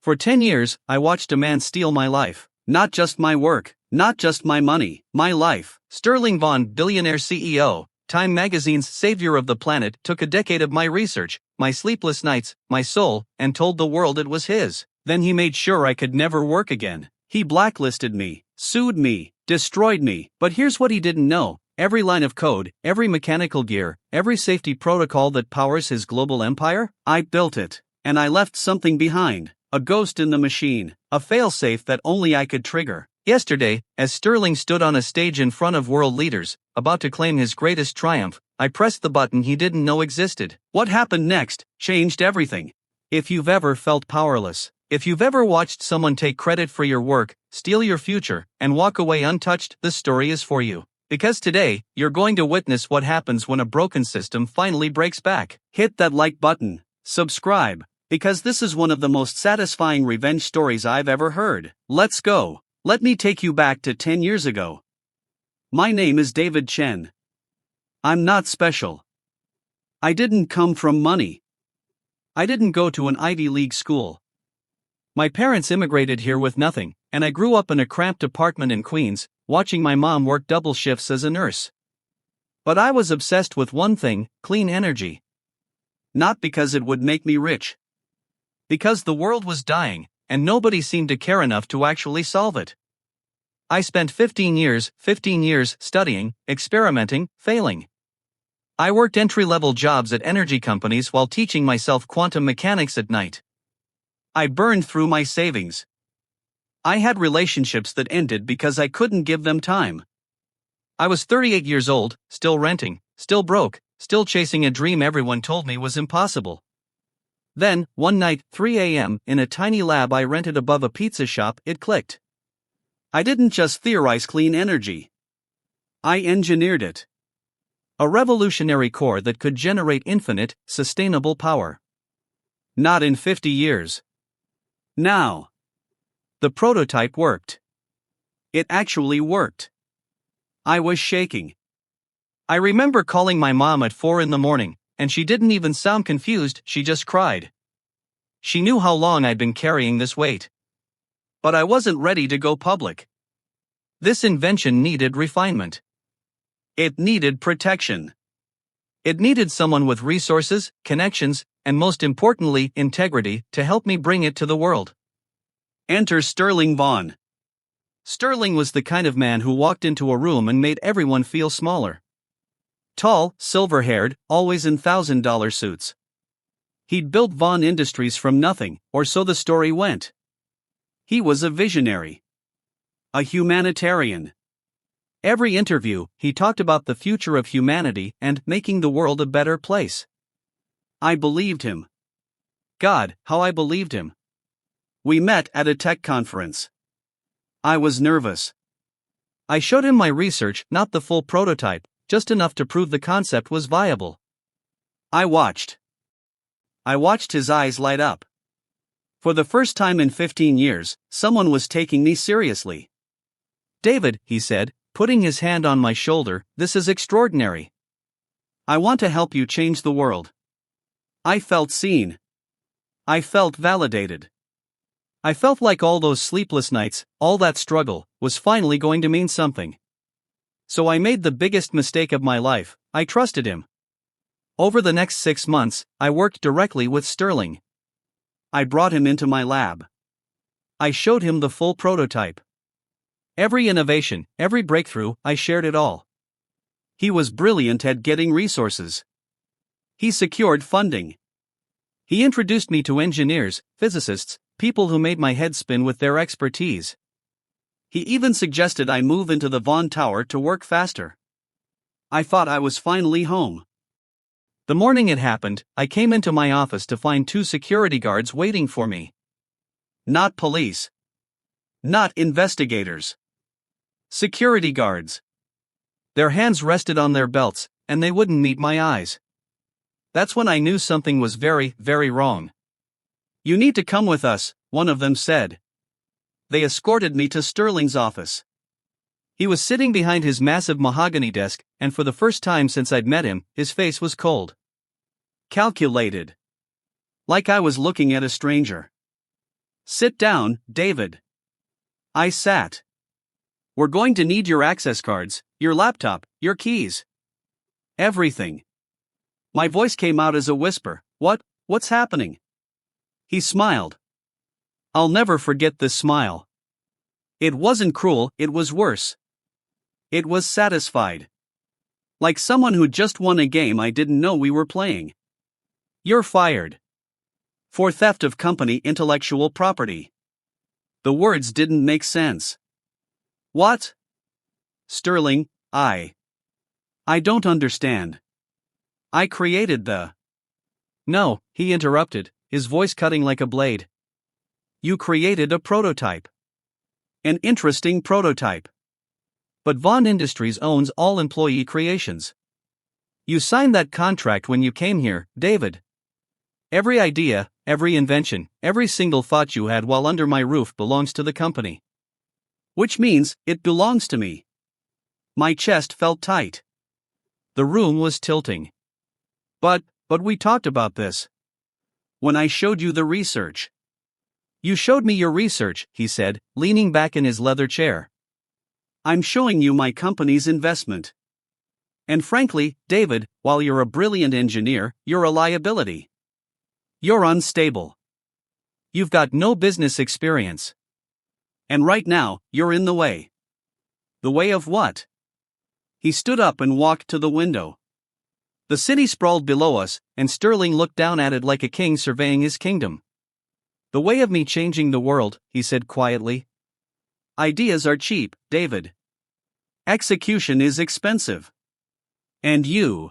For 10 years, I watched a man steal my life. Not just my work, not just my money, my life. Sterling Vaughan, billionaire CEO, Time magazine's savior of the planet, took a decade of my research, my sleepless nights, my soul, and told the world it was his. Then he made sure I could never work again. He blacklisted me, sued me, destroyed me. But here's what he didn't know. Every line of code, every mechanical gear, every safety protocol that powers his global empire, I built it. And I left something behind. A ghost in the machine, a failsafe that only I could trigger. Yesterday, as Sterling stood on a stage in front of world leaders, about to claim his greatest triumph, I pressed the button he didn't know existed. What happened next changed everything. If you've ever felt powerless, if you've ever watched someone take credit for your work, steal your future, and walk away untouched, this story is for you. Because today, you're going to witness what happens when a broken system finally breaks back. Hit that like button, subscribe, because this is one of the most satisfying revenge stories I've ever heard. Let's go. Let me take you back to 10 years ago. My name is David Chen. I'm not special. I didn't come from money. I didn't go to an Ivy League school. My parents immigrated here with nothing, and I grew up in a cramped apartment in Queens, watching my mom work double shifts as a nurse. But I was obsessed with one thing: clean energy. Not because it would make me rich. Because the world was dying, and nobody seemed to care enough to actually solve it. I spent 15 years studying, experimenting, failing. I worked entry-level jobs at energy companies while teaching myself quantum mechanics at night. I burned through my savings. I had relationships that ended because I couldn't give them time. I was 38 years old, still renting, still broke, still chasing a dream everyone told me was impossible. Then, one night, 3 a.m., in a tiny lab I rented above a pizza shop, it clicked. I didn't just theorize clean energy. I engineered it. A revolutionary core that could generate infinite, sustainable power. Not in 50 years. Now. The prototype worked. It actually worked. I was shaking. I remember calling my mom at 4 a.m, and she didn't even sound confused, she just cried. She knew how long I'd been carrying this weight. But I wasn't ready to go public. This invention needed refinement. It needed protection. It needed someone with resources, connections, and most importantly, integrity, to help me bring it to the world. Enter Sterling Vaughan. Sterling was the kind of man who walked into a room and made everyone feel smaller. Tall, silver-haired, always in $1,000 suits. He'd built Vaughan Industries from nothing, or so the story went. He was a visionary. A humanitarian. Every interview, he talked about the future of humanity and making the world a better place. I believed him. God, how I believed him. We met at a tech conference. I was nervous. I showed him my research, not the full prototype, just enough to prove the concept was viable. I watched his eyes light up. For the first time in 15 years, someone was taking me seriously. David, he said, putting his hand on my shoulder, this is extraordinary. I want to help you change the world. I felt seen. I felt validated. I felt like all those sleepless nights, all that struggle, was finally going to mean something. So I made the biggest mistake of my life: I trusted him. Over the next 6 months, I worked directly with Sterling. I brought him into my lab. I showed him the full prototype. Every innovation, every breakthrough, I shared it all. He was brilliant at getting resources. He secured funding. He introduced me to engineers, physicists, people who made my head spin with their expertise. He even suggested I move into the Vaughan Tower to work faster. I thought I was finally home. The morning it happened, I came into my office to find 2 security guards waiting for me. Not police. Not investigators. Security guards. Their hands rested on their belts, and they wouldn't meet my eyes. That's when I knew something was very, very wrong. You need to come with us, one of them said. They escorted me to Sterling's office. He was sitting behind his massive mahogany desk, and for the first time since I'd met him, his face was cold. Calculated. Like I was looking at a stranger. Sit down, David. I sat. We're going to need your access cards, your laptop, your keys. Everything. My voice came out as a whisper. What's happening? He smiled. I'll never forget this smile. It wasn't cruel, it was worse. It was satisfied. Like someone who just won a game I didn't know we were playing. You're fired. For theft of company intellectual property. The words didn't make sense. What? Sterling, I don't understand. I created the... No, he interrupted, his voice cutting like a blade. You created a prototype. An interesting prototype. But Vaughn Industries owns all employee creations. You signed that contract when you came here, David. Every idea, every invention, every single thought you had while under my roof belongs to the company. Which means, it belongs to me. My chest felt tight. The room was tilting. But we talked about this. When I showed you the research. You showed me your research, he said, leaning back in his leather chair. I'm showing you my company's investment. And frankly, David, while you're a brilliant engineer, you're a liability. You're unstable. You've got no business experience. And right now, you're in the way. The way of what? He stood up and walked to the window. The city sprawled below us, and Sterling looked down at it like a king surveying his kingdom. The way of me changing the world, he said quietly. Ideas are cheap, David. Execution is expensive. And you're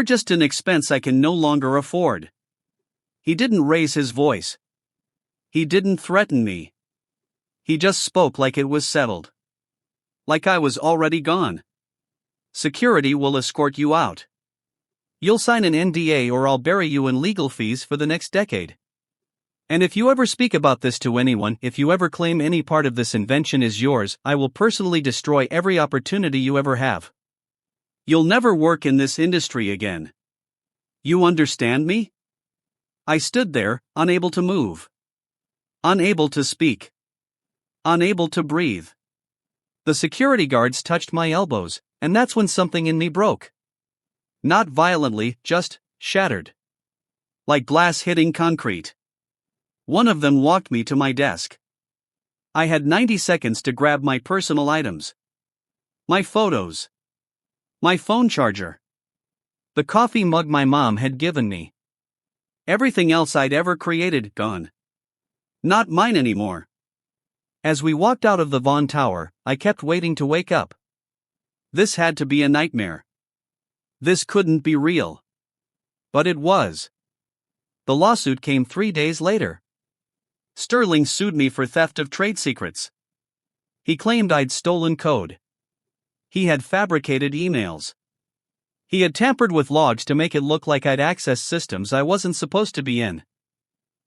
just an expense I can no longer afford. He didn't raise his voice. He didn't threaten me. He just spoke like it was settled. Like I was already gone. Security will escort you out. You'll sign an NDA or I'll bury you in legal fees for the next decade. And if you ever speak about this to anyone, if you ever claim any part of this invention is yours, I will personally destroy every opportunity you ever have. You'll never work in this industry again. You understand me? I stood there, unable to move. Unable to speak. Unable to breathe. The security guards touched my elbows, and that's when something in me broke. Not violently, just shattered. Like glass hitting concrete. One of them walked me to my desk. I had 90 seconds to grab my personal items. My photos. My phone charger. The coffee mug my mom had given me. Everything else I'd ever created, gone. Not mine anymore. As we walked out of the Vaughn Tower, I kept waiting to wake up. This had to be a nightmare. This couldn't be real. But it was. The lawsuit came 3 days later. Sterling sued me for theft of trade secrets. He claimed I'd stolen code. He had fabricated emails. He had tampered with logs to make it look like I'd accessed systems I wasn't supposed to be in.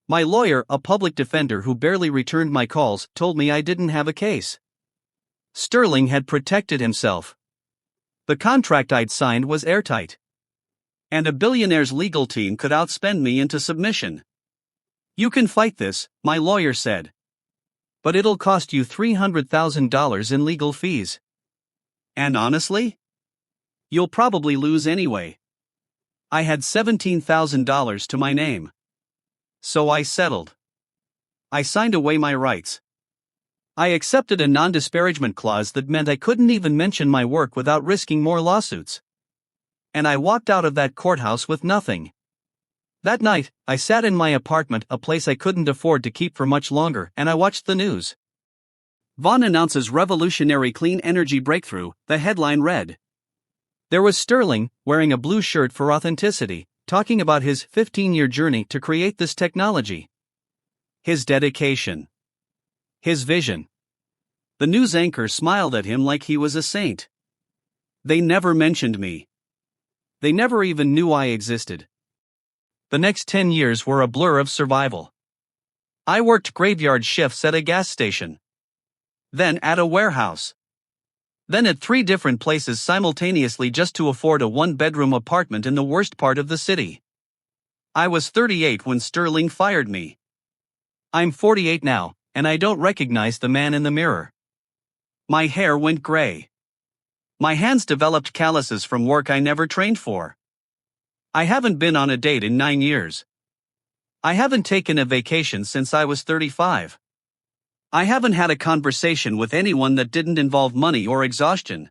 My lawyer, a public defender who barely returned my calls, told me I didn't have a case. Sterling had protected himself. The contract I'd signed was airtight. And a billionaire's legal team could outspend me into submission. You can fight this, my lawyer said. But it'll cost you $300,000 in legal fees. And honestly? You'll probably lose anyway. I had $17,000 to my name. So I settled. I signed away my rights. I accepted a non-disparagement clause that meant I couldn't even mention my work without risking more lawsuits. And I walked out of that courthouse with nothing. That night, I sat in my apartment, a place I couldn't afford to keep for much longer, and I watched the news. Vaughn announces revolutionary clean energy breakthrough, the headline read. There was Sterling, wearing a blue shirt for authenticity, talking about his 15-year journey to create this technology. His dedication. His vision. The news anchor smiled at him like he was a saint. They never mentioned me. They never even knew I existed. The next 10 years were a blur of survival. I worked graveyard shifts at a gas station. Then at a warehouse. Then at 3 different places simultaneously just to afford a 1-bedroom apartment in the worst part of the city. I was 38 when Sterling fired me. I'm 48 now, and I don't recognize the man in the mirror. My hair went gray. My hands developed calluses from work I never trained for. I haven't been on a date in 9 years. I haven't taken a vacation since I was 35. I haven't had a conversation with anyone that didn't involve money or exhaustion.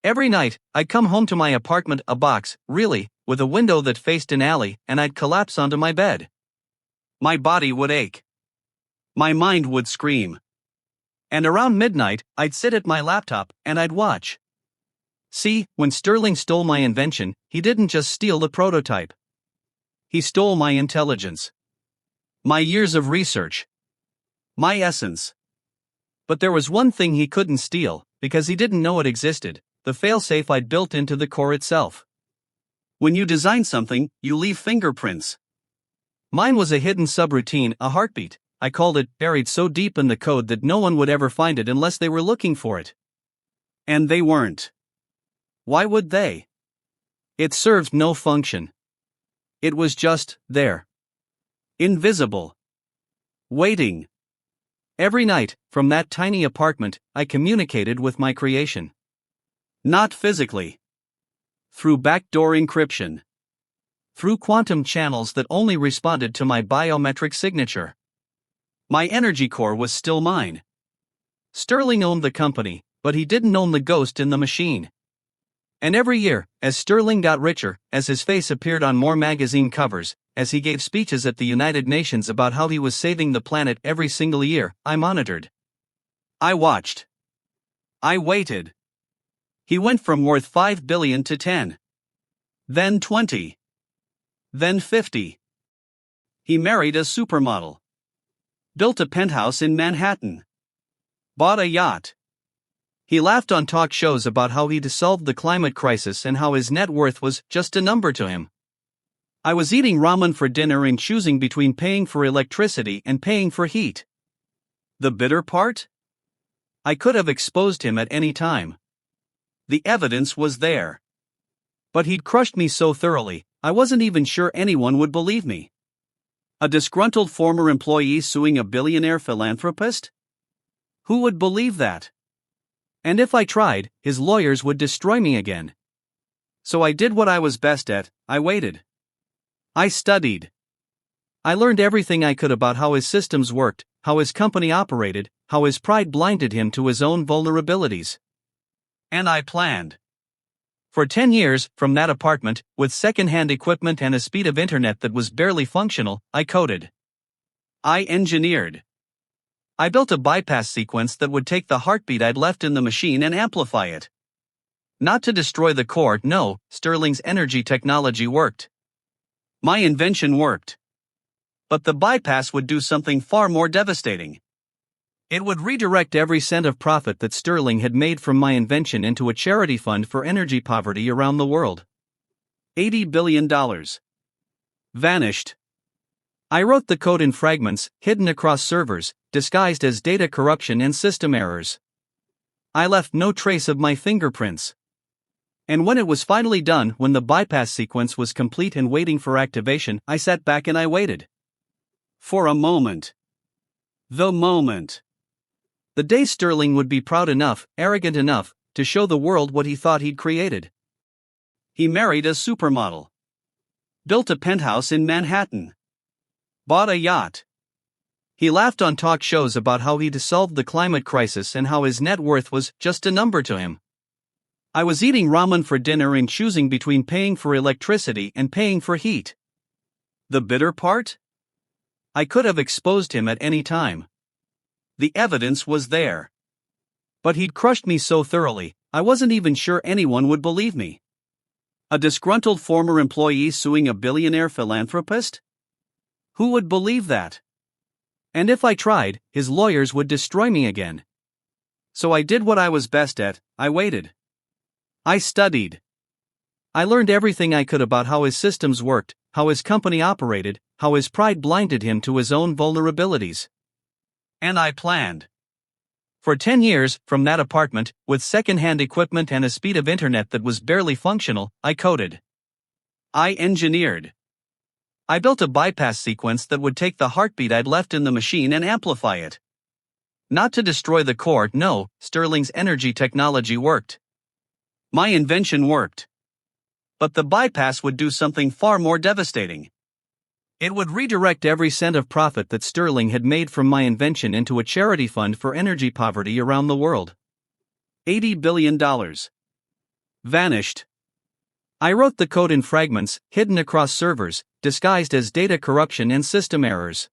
Every night, I'd come home to my apartment, a box, really, with a window that faced an alley, and I'd collapse onto my bed. My body would ache. My mind would scream. And around midnight, I'd sit at my laptop, and I'd watch. See, when Sterling stole my invention, he didn't just steal the prototype. He stole my intelligence. My years of research. My essence. But there was one thing he couldn't steal, because he didn't know it existed: the failsafe I'd built into the core itself. When you design something, you leave fingerprints. Mine was a hidden subroutine, a heartbeat. I called it, buried so deep in the code that no one would ever find it unless they were looking for it. And they weren't. Why would they? It served no function. It was just there. Invisible. Waiting. Every night, from that tiny apartment, I communicated with my creation. Not physically. Through backdoor encryption. Through quantum channels that only responded to my biometric signature. My energy core was still mine. Sterling owned the company, but he didn't own the ghost in the machine. And every year, as Sterling got richer, as his face appeared on more magazine covers, as he gave speeches at the United Nations about how he was saving the planet every single year, I monitored. I watched. I waited. He went from worth 5 billion to 10. Then 20. Then 50. He married a supermodel. Built a penthouse in Manhattan. Bought a yacht. He laughed on talk shows about how he'd solved the climate crisis and how his net worth was just a number to him. I was eating ramen for dinner and choosing between paying for electricity and paying for heat. The bitter part? I could have exposed him at any time. The evidence was there. But he'd crushed me so thoroughly, I wasn't even sure anyone would believe me. A disgruntled former employee suing a billionaire philanthropist? Who would believe that? And if I tried, his lawyers would destroy me again. So I did what I was best at, I waited. I studied. I learned everything I could about how his systems worked, how his company operated, how his pride blinded him to his own vulnerabilities. And I planned. For 10 years, from that apartment, with second-hand equipment and a speed of internet that was barely functional, I coded. I engineered. I built a bypass sequence that would take the heartbeat I'd left in the machine and amplify it. Not to destroy the core, no, Sterling's energy technology worked. My invention worked. But the bypass would do something far more devastating. It would redirect every cent of profit that Sterling had made from my invention into a charity fund for energy poverty around the world. $80 billion. Vanished. I wrote the code in fragments, hidden across servers, disguised as data corruption and system errors. I left no trace of my fingerprints. And when it was finally done, when the bypass sequence was complete and waiting for activation, I sat back and I waited. For a moment. The moment. The day Sterling would be proud enough, arrogant enough, to show the world what he thought he'd created. He married a supermodel. Built a penthouse in Manhattan. Bought a yacht. He laughed on talk shows about how he'd solved the climate crisis and how his net worth was just a number to him. I was eating ramen for dinner and choosing between paying for electricity and paying for heat. The bitter part? I could have exposed him at any time. The evidence was there. But he'd crushed me so thoroughly, I wasn't even sure anyone would believe me. A disgruntled former employee suing a billionaire philanthropist? Who would believe that? And if I tried, his lawyers would destroy me again. So I did what I was best at, I waited. I studied. I learned everything I could about how his systems worked, how his company operated, how his pride blinded him to his own vulnerabilities. And I planned. For 10 years, from that apartment, with second-hand equipment and a speed of internet that was barely functional, I coded. I engineered. I built a bypass sequence that would take the heartbeat I'd left in the machine and amplify it. Not to destroy the core, no, Sterling's energy technology worked. My invention worked. But the bypass would do something far more devastating. It would redirect every cent of profit that Sterling had made from my invention into a charity fund for energy poverty around the world. $80 billion. Vanished. I wrote the code in fragments, hidden across servers, disguised as data corruption and system errors.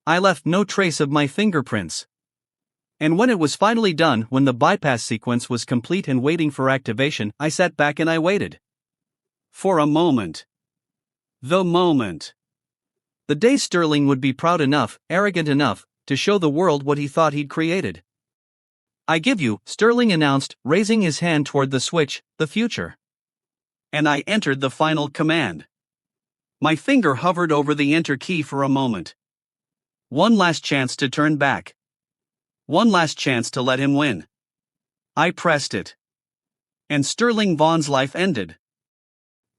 I left no trace of my fingerprints. And when it was finally done, when the bypass sequence was complete and waiting for activation, I sat back and I waited. For a moment. The moment. The day Sterling would be proud enough, arrogant enough, to show the world what he thought he'd created. I give you, Sterling announced, raising his hand toward the switch, the future. And I entered the final command. My finger hovered over the enter key for a moment. One last chance to turn back. One last chance to let him win. I pressed it. And Sterling Vaughan's life ended.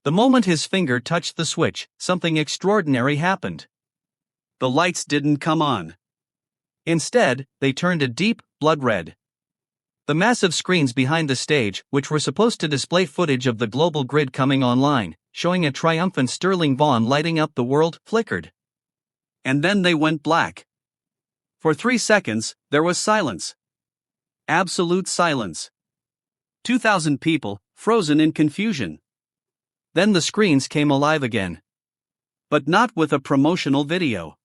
The moment his finger touched the switch, something extraordinary happened. The lights didn't come on. Instead, they turned a deep, blood red. The massive screens behind the stage, which were supposed to display footage of the global grid coming online, showing a triumphant Sterling Vaughan lighting up the world, flickered. And then they went black. For 3 seconds, there was silence. Absolute silence. 2,000 people, frozen in confusion. Then the screens came alive again. But not with a promotional video.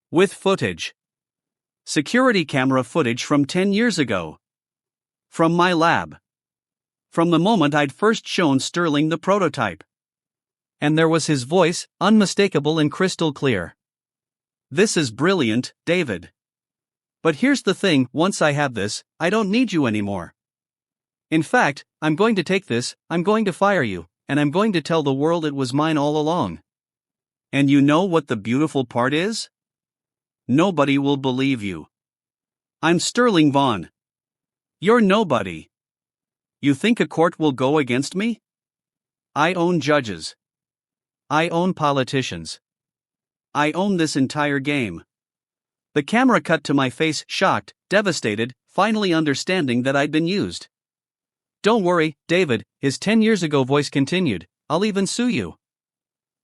With footage. Security camera footage from 10 years ago. From my lab. From the moment I'd first shown Sterling the prototype. And there was his voice, unmistakable and crystal clear. This is brilliant, David. But here's the thing, once I have this, I don't need you anymore. In fact, I'm going to take this, I'm going to fire you, and I'm going to tell the world it was mine all along. And you know what the beautiful part is? Nobody will believe you. I'm Sterling Vaughan. You're nobody. You think a court will go against me? I own judges. I own politicians. I own this entire game. The camera cut to my face, shocked, devastated, finally understanding that I'd been used. Don't worry, David, his 10 years ago voice continued, I'll even sue you.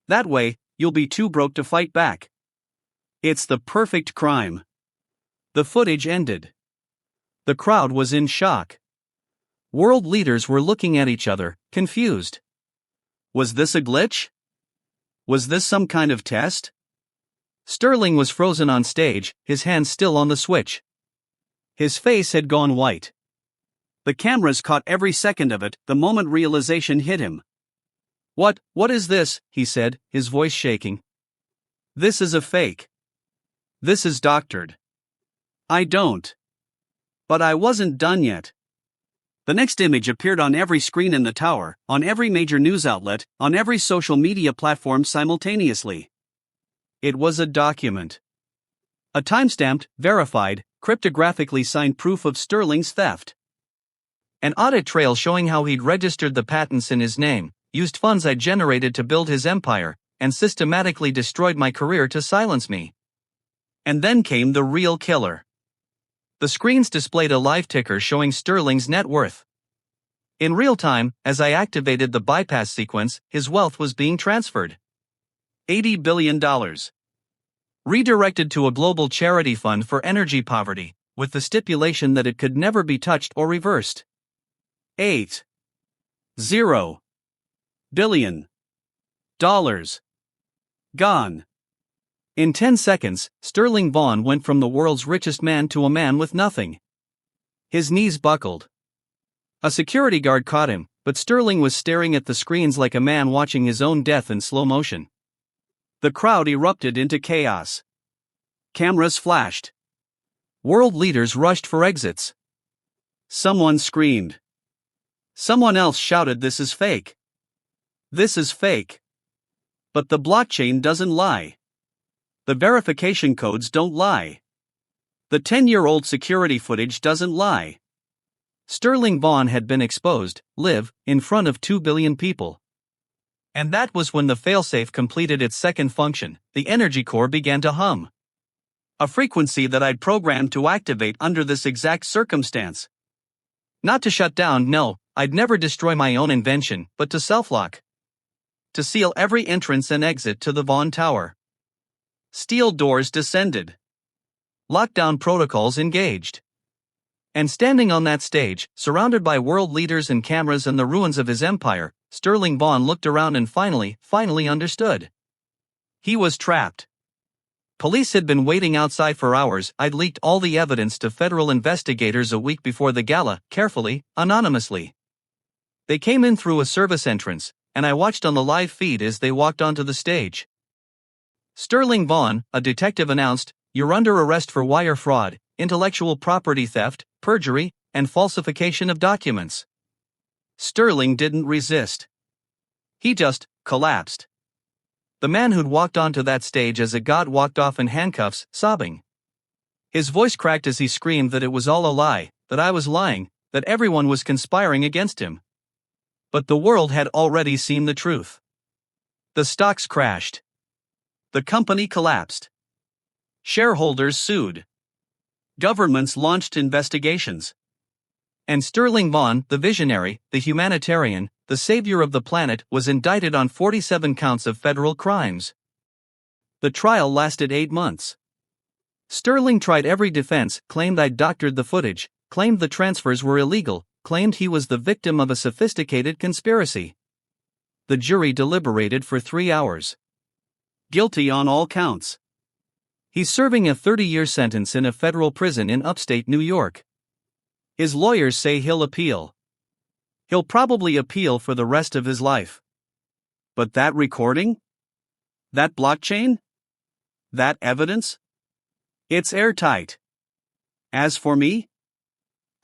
That way, you'll be too broke to fight back. It's the perfect crime. The footage ended. The crowd was in shock. World leaders were looking at each other, confused. Was this a glitch? Was this some kind of test? Sterling was frozen on stage, his hand still on the switch. His face had gone white. The cameras caught every second of it, the moment realization hit him. What is this? He said, his voice shaking. This is a fake. This is doctored. I don't. But I wasn't done yet. The next image appeared on every screen in the tower, on every major news outlet, on every social media platform simultaneously. It was a document. A time-stamped, verified, cryptographically signed proof of Sterling's theft. An audit trail showing how he'd registered the patents in his name, used funds I'd generated to build his empire, and systematically destroyed my career to silence me. And then came the real killer. The screens displayed a live ticker showing Sterling's net worth. In real time, as I activated the bypass sequence, his wealth was being transferred. $80 billion. Redirected to a global charity fund for energy poverty, with the stipulation that it could never be touched or reversed. 8. 0. billion. Dollars. Gone. In 10 seconds, Sterling Vaughan went from the world's richest man to a man with nothing. His knees buckled. A security guard caught him, but Sterling was staring at the screens like a man watching his own death in slow motion. The crowd erupted into chaos. Cameras flashed. World leaders rushed for exits. Someone screamed. Someone else shouted, "This is fake. This is fake." But the blockchain doesn't lie. The verification codes don't lie. The 10-year-old security footage doesn't lie. Sterling Vaughan had been exposed, live, in front of 2 billion people. And that was when the failsafe completed its second function. The energy core began to hum. A frequency that I'd programmed to activate under this exact circumstance. Not to shut down, no, I'd never destroy my own invention, but to self-lock. To seal every entrance and exit to the Vaughn Tower. Steel doors descended. Lockdown protocols engaged. And standing on that stage, surrounded by world leaders and cameras and the ruins of his empire, Sterling Vaughn looked around and finally understood. He was trapped. Police had been waiting outside for hours. I'd leaked all the evidence to federal investigators a week before the gala, carefully, anonymously. They came in through a service entrance, and I watched on the live feed as they walked onto the stage. Sterling Vaughn, a detective, announced, "You're under arrest for wire fraud, intellectual property theft, perjury, and falsification of documents." Sterling didn't resist. He just collapsed. The man who'd walked onto that stage as a god walked off in handcuffs, sobbing. His voice cracked as he screamed that it was all a lie, that I was lying, that everyone was conspiring against him. But the world had already seen the truth. The stocks crashed. The company collapsed. Shareholders sued. Governments launched investigations. And Sterling Vaughn, the visionary, the humanitarian, the savior of the planet, was indicted on 47 counts of federal crimes. The trial lasted 8 months. Sterling tried every defense, claimed I'd doctored the footage, claimed the transfers were illegal, claimed he was the victim of a sophisticated conspiracy. The jury deliberated for 3 hours. Guilty on all counts. He's serving a 30-year sentence in a federal prison in upstate New York. His lawyers say he'll appeal. He'll probably appeal for the rest of his life. But that recording? That blockchain? That evidence? It's airtight. As for me?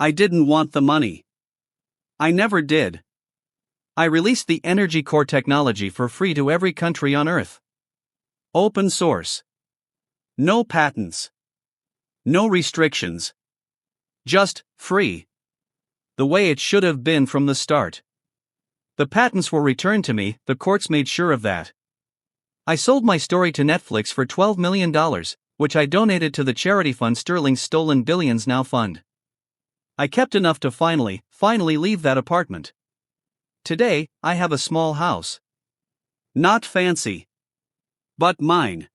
I didn't want the money. I never did. I released the energy core technology for free to every country on Earth. Open source. No patents. No restrictions. Just free. The way it should have been from the start. The patents were returned to me, the courts made sure of that. I sold my story to Netflix for $12 million, which I donated to the charity fund Sterling's Stolen Billions Now fund. I kept enough to finally leave that apartment. Today, I have a small house. Not fancy. But mine.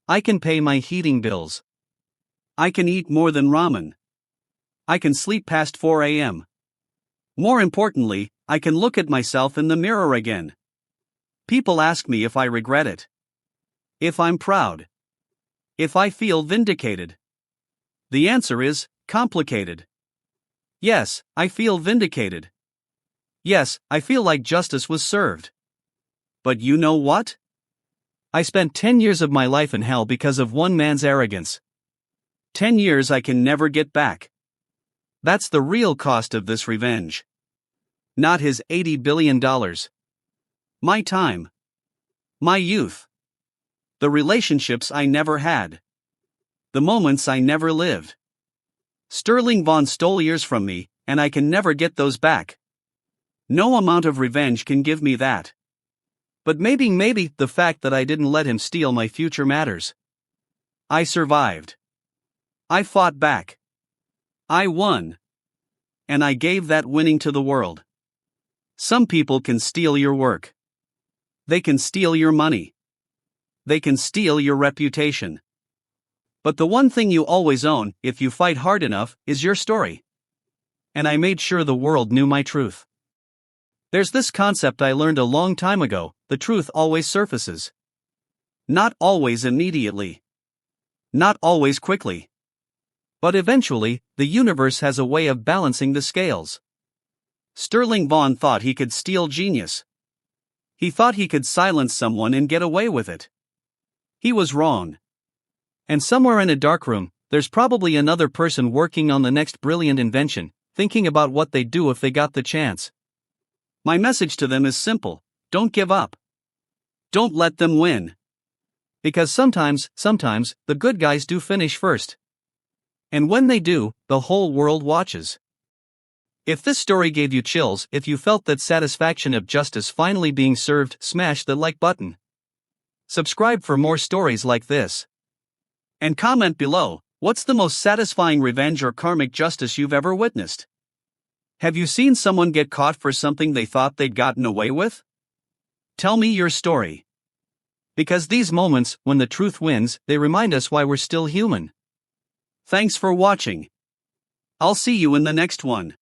I can pay my heating bills. I can eat more than ramen. I can sleep past 4 a.m. More importantly, I can look at myself in the mirror again. People ask me if I regret it. If I'm proud. If I feel vindicated. The answer is complicated. Yes, I feel vindicated. Yes, I feel like justice was served. But you know what? I spent 10 years of my life in hell because of one man's arrogance. 10 years I can never get back. That's the real cost of this revenge. Not his $80 billion. My time. My youth. The relationships I never had. The moments I never lived. Sterling Vaughn stole years from me, and I can never get those back. No amount of revenge can give me that. But maybe the fact that I didn't let him steal my future matters. I survived. I fought back. I won. And I gave that winning to the world. Some people can steal your work. They can steal your money. They can steal your reputation. But the one thing you always own, if you fight hard enough, is your story. And I made sure the world knew my truth. There's this concept I learned a long time ago: the truth always surfaces. Not always immediately. Not always quickly. But eventually, the universe has a way of balancing the scales. Sterling Vaughn thought he could steal genius. He thought he could silence someone and get away with it. He was wrong. And somewhere in a dark room, there's probably another person working on the next brilliant invention, thinking about what they'd do if they got the chance. My message to them is simple: don't give up. Don't let them win. Because sometimes, the good guys do finish first. And when they do, the whole world watches. If this story gave you chills, if you felt that satisfaction of justice finally being served, smash the like button. Subscribe for more stories like this. And comment below, what's the most satisfying revenge or karmic justice you've ever witnessed? Have you seen someone get caught for something they thought they'd gotten away with? Tell me your story. Because these moments, when the truth wins, they remind us why we're still human. Thanks for watching. I'll see you in the next one.